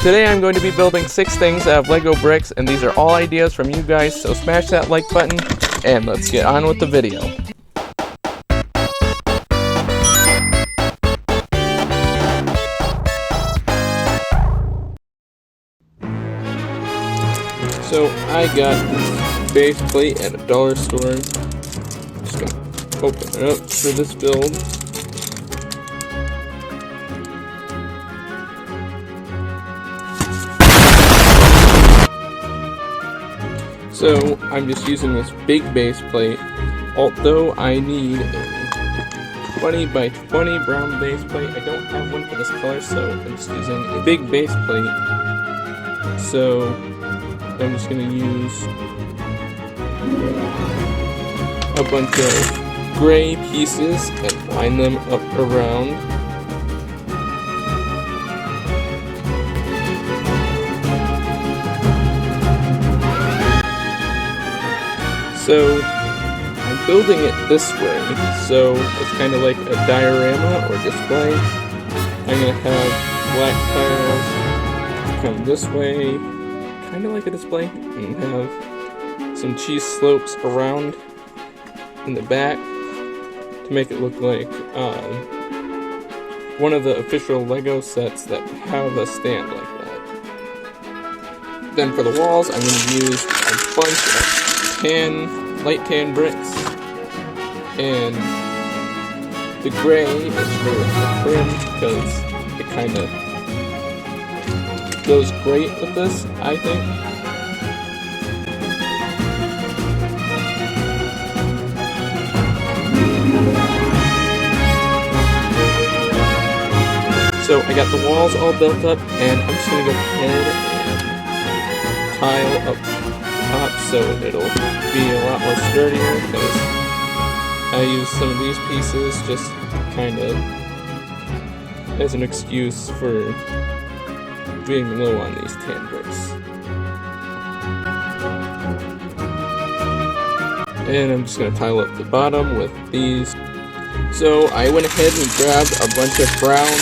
Today I'm going to be building 6 things out of Lego bricks, and these are all ideas from you guys, so smash that like button, and let's get on with the video. So I got this base plate at a dollar store. I'm just gonna open it up for this build. So I'm just using this big base plate, although I need a 20 by 20 brown base plate. I don't have one for this color, so I'm just using a big base plate. So I'm just going to use a bunch of gray pieces and line them up around. So I'm building it this way, so it's kind of like a diorama or display. I'm going to have black tiles come this way, kind of like a display, and have some cheese slopes around in the back to make it look like one of the official Lego sets that have a stand like that. Then for the walls, I'm going to use a bunch of light tan bricks, and the gray is for the trim because it kind of goes great with this, I think. So I got the walls all built up, and I'm just going to go ahead and tile up top so it'll be a lot more sturdier, because I use some of these pieces just kind of as an excuse for being low on these tan bricks. And I'm just going to tile up the bottom with these. So I went ahead and grabbed a bunch of brown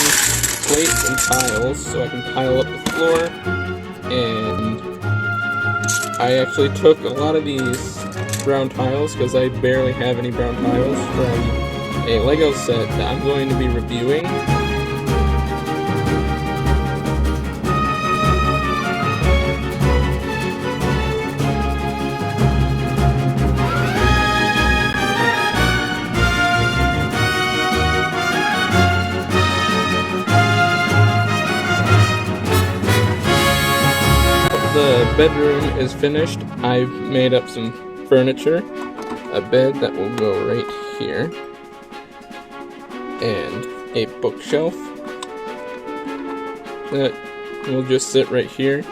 plates and tiles so I can tile up the floor, and I actually took a lot of these brown tiles because I barely have any brown tiles from a Lego set that I'm going to be reviewing. The bedroom is finished. I've made up some furniture, a bed that will go right here, and a bookshelf that will just sit right here,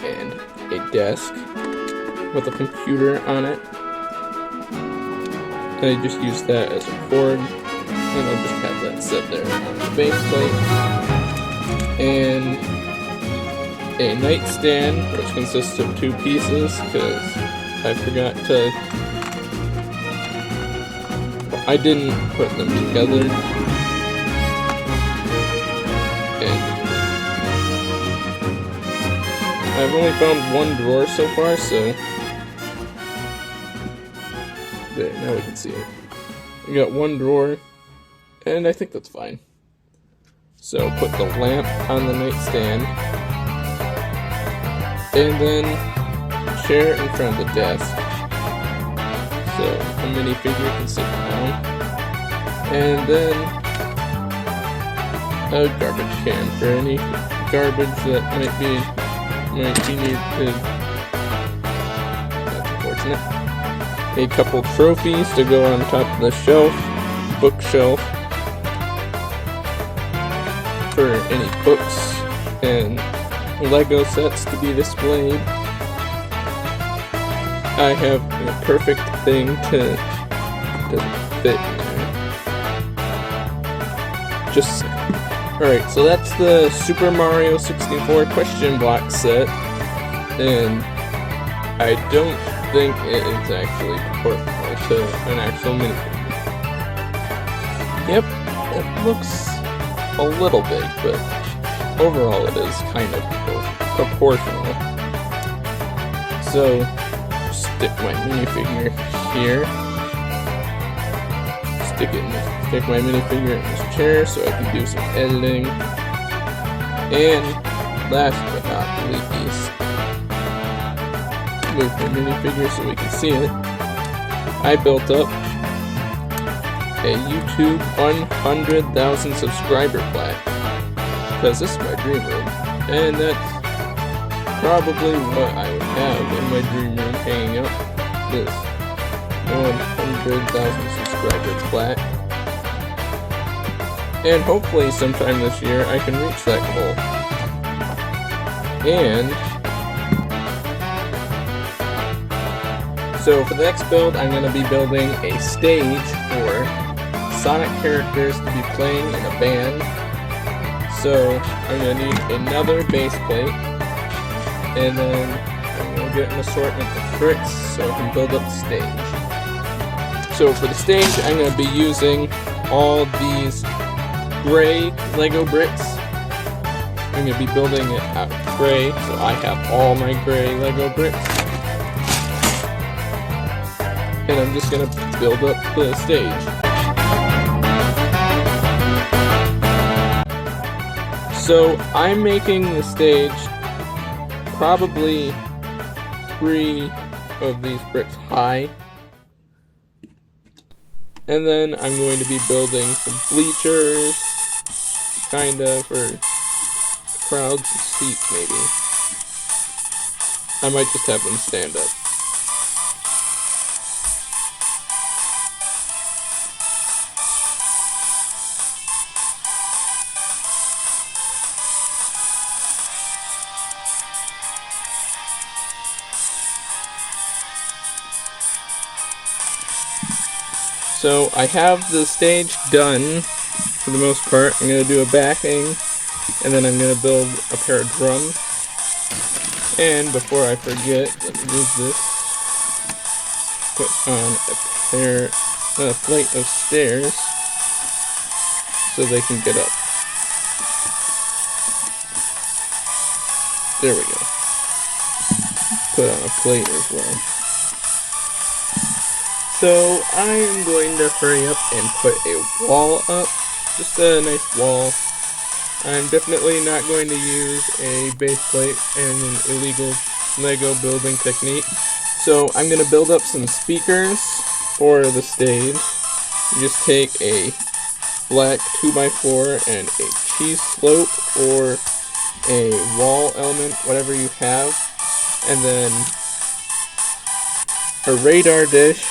and a desk with a computer on it. And I just use that as a cord, and I'll just have that sit there on the base plate. And a nightstand, which consists of 2 pieces, because I forgot to... I didn't put them together. And I've only found 1 drawer so far, so... There, now we can see it. We got 1 drawer, and I think that's fine. So put the lamp on the nightstand, and then a chair in front of the desk, so a minifigure can sit down, and then a garbage can for any garbage that might be needed. That's unfortunate. A couple trophies to go on top of the shelf, bookshelf, for any books and Lego sets to be displayed. I have the perfect thing to doesn't fit in there. Just a second. Alright, so that's the Super Mario 64 question block set, and I don't think it is actually portable to an actual minifigure. Yep, it looks a little big, but overall it is kind of proportional. So, stick my minifigure here. Stick my minifigure in this chair so I can do some editing. And last but not least, move my minifigure so we can see it. I built up a YouTube 100,000 subscriber plaque because this is my dream room, and that's probably what I would have in my dream room, hanging up this 100,000 subscriber plaque. And hopefully sometime this year I can reach that goal. And so for the next build, I'm going to be building a stage for Sonic characters to be playing in a band. So I'm going to need another base plate, and then I'm going to get an assortment of bricks so I can build up the stage. So for the stage, I'm going to be using all these gray Lego bricks. I'm going to be building it out of gray, so I have all my gray Lego bricks. And I'm just going to build up the stage. So I'm making the stage probably 3 of these bricks high. And then I'm going to be building some bleachers, kinda, for crowds and seats maybe. I might just have them stand up. So I have the stage done for the most part. I'm going to do a backing, and then I'm going to build a pair of drums. And before I forget, let me move this. Put on a flight of stairs so they can get up. There we go. Put on a plate as well. So I'm going to hurry up and put a wall up, just a nice wall. I'm definitely not going to use a base plate and an illegal Lego building technique. So I'm going to build up some speakers for the stage. You just take a black 2x4 and a cheese slope or a wall element, whatever you have, and then a radar dish.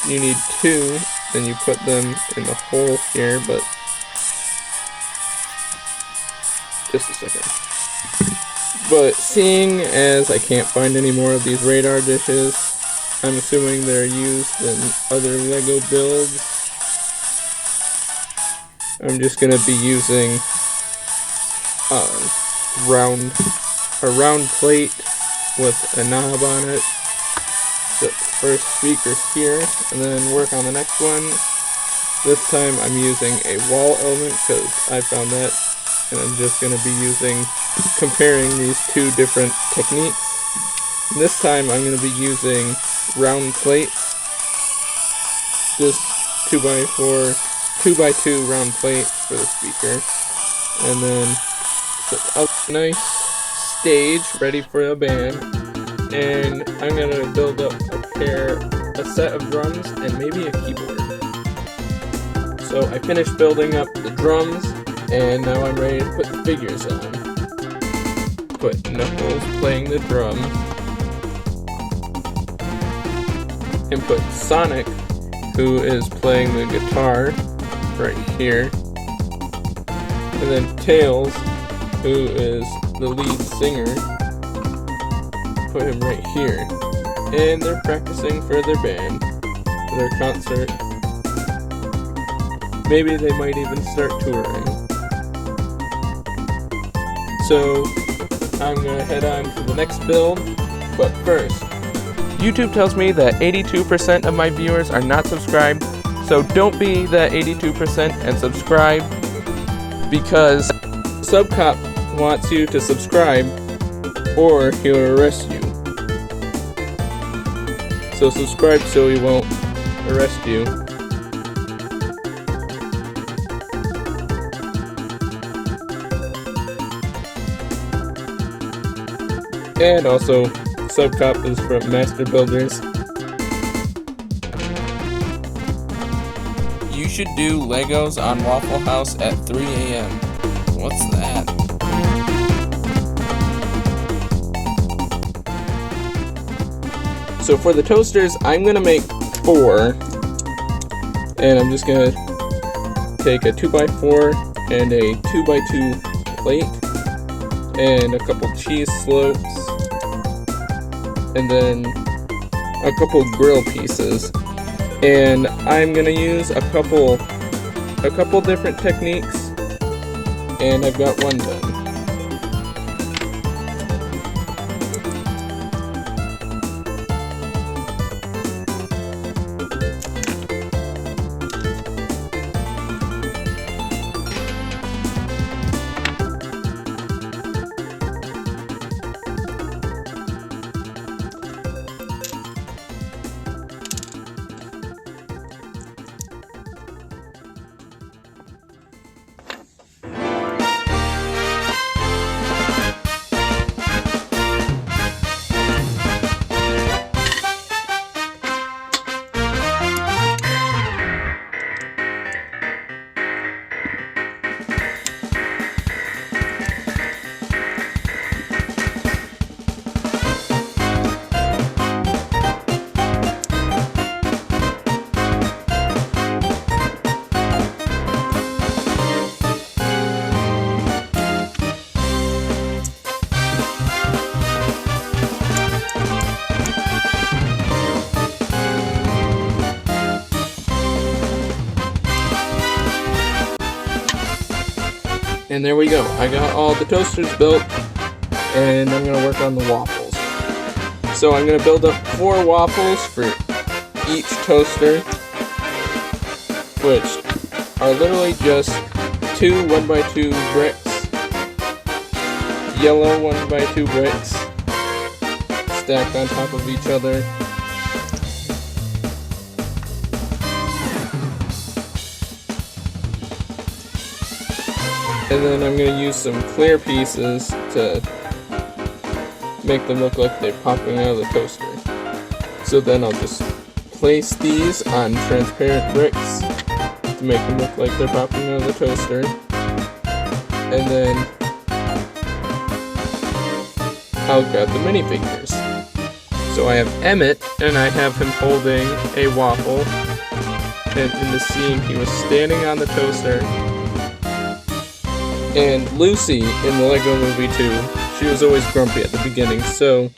You need 2, then you put them in the hole here, but just a second. But seeing as I can't find any more of these radar dishes, I'm assuming they're used in other Lego builds. I'm just going to be using a round plate with a knob on it. The first speaker's here, and then work on the next one. This time I'm using a wall element because I found that, and I'm just going to be comparing these 2 different techniques. And this time I'm going to be using round plates, just 2x4, 2x2 round plates for the speaker, and then a nice stage ready for a band. And I'm going to build up a set of drums and maybe a keyboard. So I finished building up the drums, and now I'm ready to put the figures on. Put Knuckles playing the drum, and put Sonic, who is playing the guitar, right here. And then Tails, who is the lead singer, put him right here. And they're practicing for their band, for their concert. Maybe they might even start touring. So I'm gonna head on to the next build, but first, YouTube tells me that 82% of my viewers are not subscribed, so don't be that 82% and subscribe, because wants you to subscribe or he'll arrest you. So subscribe so he won't arrest you. And also, Subcop is from Master Builders. You should do Legos on Waffle House at 3 a.m. What's that? So for the toasters, I'm gonna make 4. And I'm just gonna take a 2x4 and a 2x2 plate and a couple cheese slopes and then a couple grill pieces. And I'm gonna use a couple different techniques, and I've got one done. And there we go. I got all the toasters built, and I'm going to work on the waffles. So I'm going to build up 4 waffles for each toaster, which are literally just 2 1x2 bricks, yellow 1x2 bricks, stacked on top of each other. And then I'm going to use some clear pieces to make them look like they're popping out of the toaster. So then I'll just place these on transparent bricks to make them look like they're popping out of the toaster. And then I'll grab the minifigures. So I have Emmett, and I have him holding a waffle. And in the scene, he was standing on the toaster. And Lucy in the Lego Movie 2, she was always grumpy at the beginning, so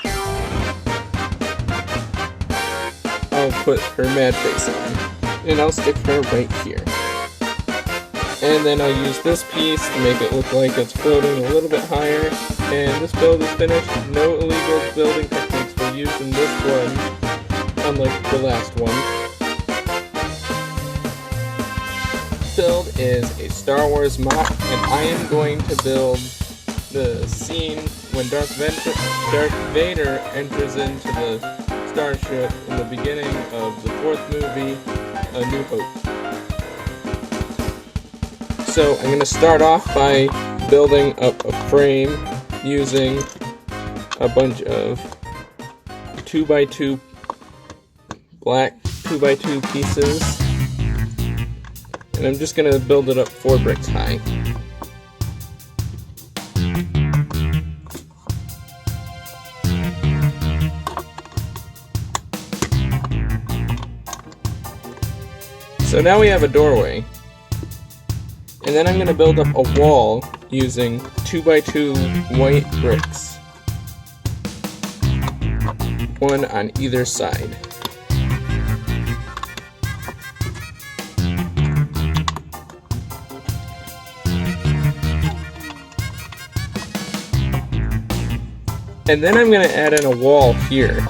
I'll put her mad face on, and I'll stick her right here. And then I'll use this piece to make it look like it's floating a little bit higher, and this build is finished. No illegal building techniques were used in this one, unlike the last one. Build is a Star Wars MOC, and I am going to build the scene when Darth Vader enters into the starship in the beginning of the 4th movie, A New Hope. So I'm going to start off by building up a frame using a bunch of 2x2 black 2x2 pieces. And I'm just going to build it up 4 bricks high. So now we have a doorway. And then I'm going to build up a wall using 2x2 white bricks. 1 on either side. And then I'm going to add in a wall here.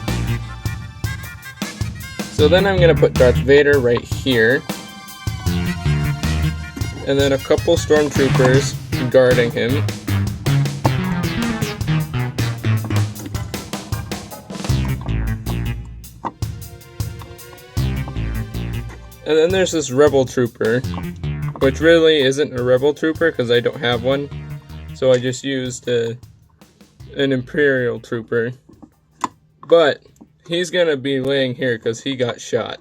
So then I'm going to put Darth Vader right here. And then a couple stormtroopers guarding him. And then there's this Rebel Trooper, which really isn't a Rebel Trooper because I don't have one. So I just used an Imperial Trooper. But he's gonna be laying here because he got shot.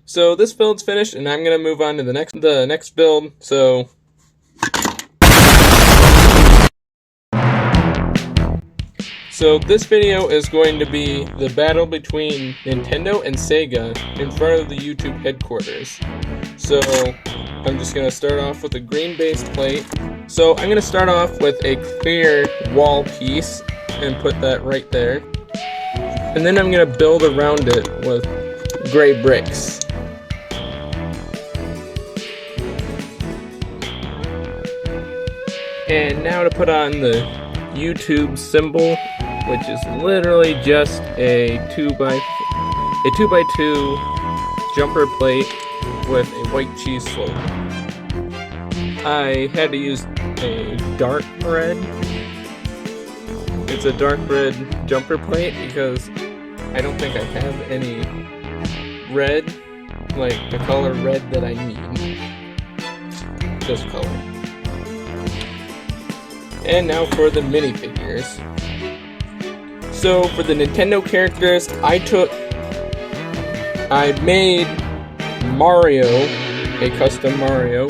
So this build's finished, and I'm gonna move on to the next build. So this video is going to be the battle between Nintendo and Sega in front of the YouTube headquarters. So I'm just gonna start off with a green base plate. So I'm gonna start off with a clear wall piece and put that right there. And then I'm gonna build around it with gray bricks. And now to put on the YouTube symbol, which is literally just a 2x2 jumper plate with a white cheese slope. I had to use a dark red. It's a dark red jumper plate because I don't think I have any red, like the color red that I need. This color. And now for the minifigures. So for the Nintendo characters, I made Mario, a custom Mario.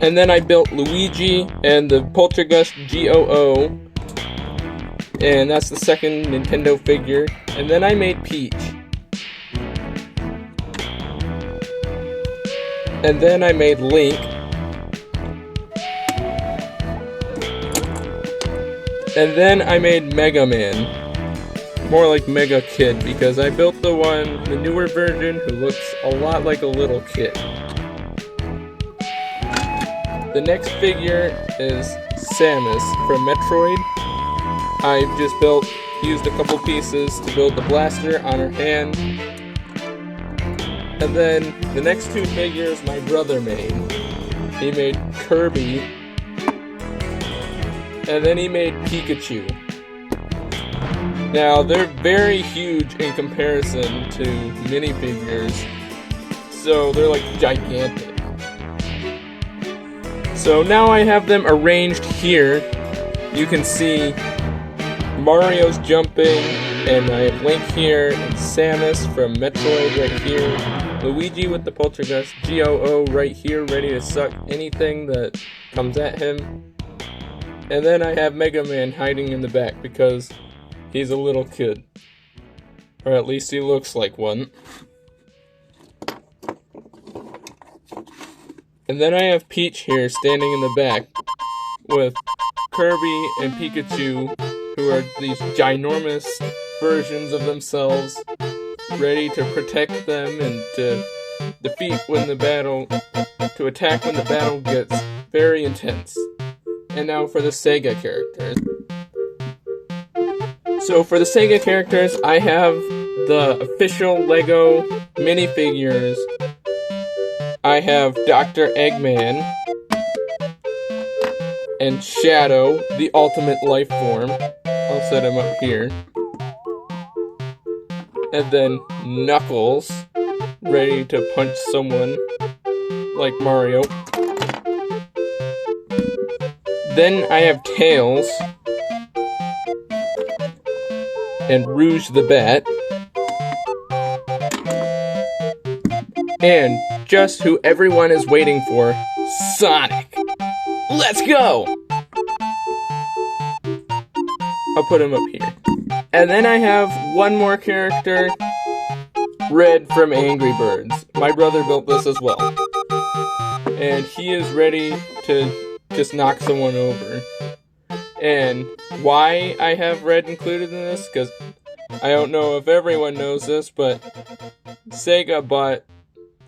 And then I built Luigi and the Poltergust GOO. And that's the second Nintendo figure. And then I made Peach. And then I made Link. And then I made Mega Man. More like Mega Kid, because I built the newer version who looks a lot like a little kid. The next figure is Samus from Metroid. I've just used a couple pieces to build the blaster on her hand. And then the next two figures my brother made. He made Kirby, and then he made Pikachu. Now they're very huge in comparison to minifigures, so they're like gigantic. So now I have them arranged here. You can see Mario's jumping, and I have Link here, and Samus from Metroid right here. Luigi with the Poltergust GOO right here, ready to suck anything that comes at him. And then I have Mega Man hiding in the back because he's a little kid. Or at least he looks like one. And then I have Peach here standing in the back with Kirby and Pikachu, who are these ginormous versions of themselves, ready to protect them and to attack when the battle gets very intense. And now for the Sega characters. So for the Sega characters, I have the official Lego minifigures. I have Dr. Eggman and Shadow, the ultimate life form. I'll set him up here. And then Knuckles, ready to punch someone like Mario. Then I have Tails and Rouge the Bat. And just who everyone is waiting for, Sonic. Let's go! I'll put him up here. And then I have one more character, Red from Angry Birds. My brother built this as well. And he is ready to just knock someone over. And why I have Red included in this, because I don't know if everyone knows this, but Sega bought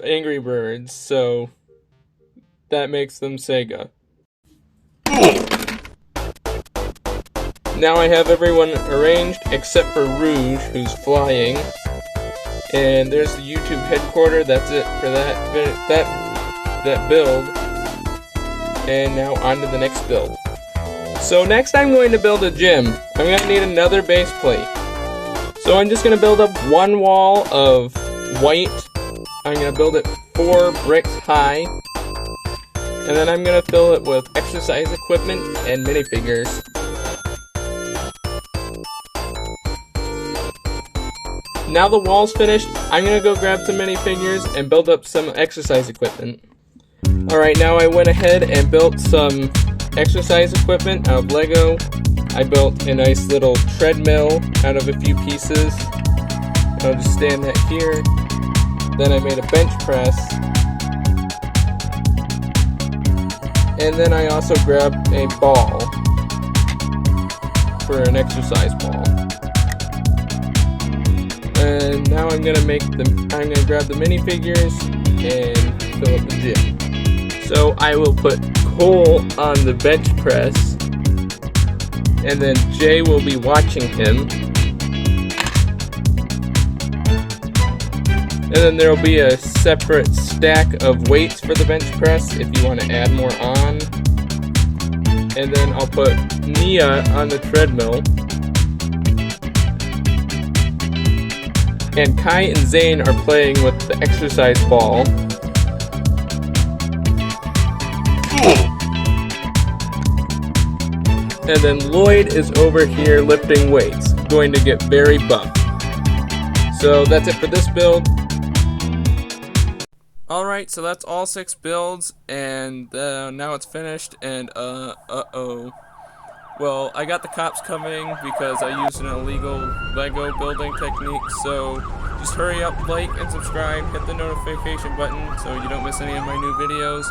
Angry Birds, so that makes them Sega. Now I have everyone arranged except for Rouge, who's flying. And there's the YouTube headquarters. That's it for that build. And now on to the next build. So next I'm going to build a gym. I'm going to need another base plate. So I'm just going to build up one wall of white. I'm going to build it 4 bricks high. And then I'm going to fill it with exercise equipment and minifigures. Now the wall's finished, I'm going to go grab some minifigures and build up some exercise equipment. Alright, now I went ahead and built some exercise equipment out of Lego. I built a nice little treadmill out of a few pieces. I'll just stand that here. Then I made a bench press. And then I also grabbed a ball for an exercise ball. And now I'm gonna grab the minifigures and fill up the gym. So I will put Cole on the bench press, and then Jay will be watching him. And then there will be a separate stack of weights for the bench press if you want to add more on. And then I'll put Nia on the treadmill. And Kai and Zane are playing with the exercise ball. And then Lloyd is over here lifting weights, going to get very buff. So that's it for this build. Alright, so that's all 6 builds, and now it's finished, and well, I got the cops coming because I used an illegal Lego building technique, so just hurry up, like and subscribe, hit the notification button so you don't miss any of my new videos.